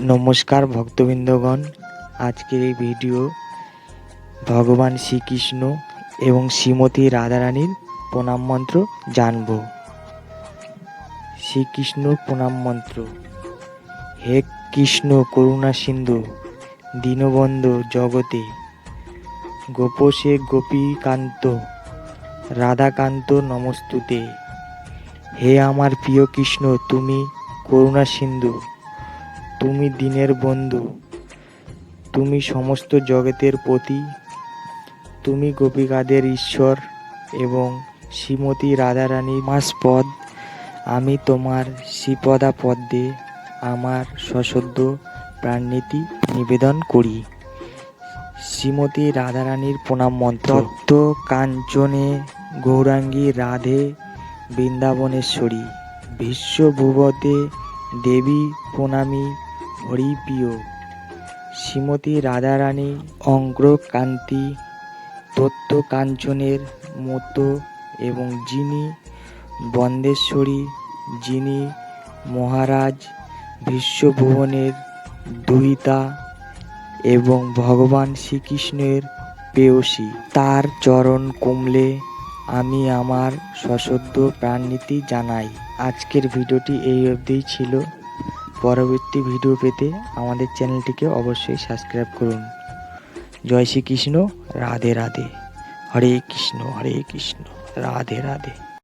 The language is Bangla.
নমস্কার ভক্তবৃন্দগণ, আজকের এই ভিডিও ভগবান শ্রীকৃষ্ণ এবং শ্রীমতী রাধারানীর প্রণাম মন্ত্র জানব। শ্রীকৃষ্ণ প্রণাম মন্ত্র। হে কৃষ্ণ করুণা সিন্ধু দীনবন্ধু জগতে, গোপসে গোপীকান্ত রাধাকান্ত নমস্তুতে। হে আমার প্রিয় কৃষ্ণ, তুমি করুণা সিন্ধু, তুমি দীনের বন্ধু, তুমি সমস্ত জগতের পতি, তুমি গোপিকাদের ঈশ্বর এবং শ্রীমতী রাধারানীর মাসপদ। আমি তোমার শ্রীপদা পদ্মে আমার সশ্রদ্ধ প্রাণনীতি নিবেদন করি। শ্রীমতী রাধারানীর প্রণাম মন্ত্র। তত্ত্ব কাঞ্চনে গৌরাঙ্গী রাধে বৃন্দাবনেশ্বরী, বিশ্বভুবতে দেবী প্রণামী হরিপ্রিয়। শ্রীমতী রাধারানী অগ্রকান্তি তত্ত্ব কাঞ্চনের মতো এবং যিনি বন্দেশ্বরী, যিনি মহারাজ বিশ্বভুবনের দুহিতা এবং ভগবান শ্রীকৃষ্ণের প্রেয়সী, তার চরণ কমলে আমি আমার সশ্রদ্ধ প্রাণনীতি জানাই। আজকের ভিডিওটি এই অবধিই ছিল। পরবর্তী ভিডিও পেতে আমাদের চ্যানেলটিকে অবশ্যই সাবস্ক্রাইব করুন। জয় শ্রীকৃষ্ণ, রাধে রাধে। হরে কৃষ্ণ রাধে রাধে।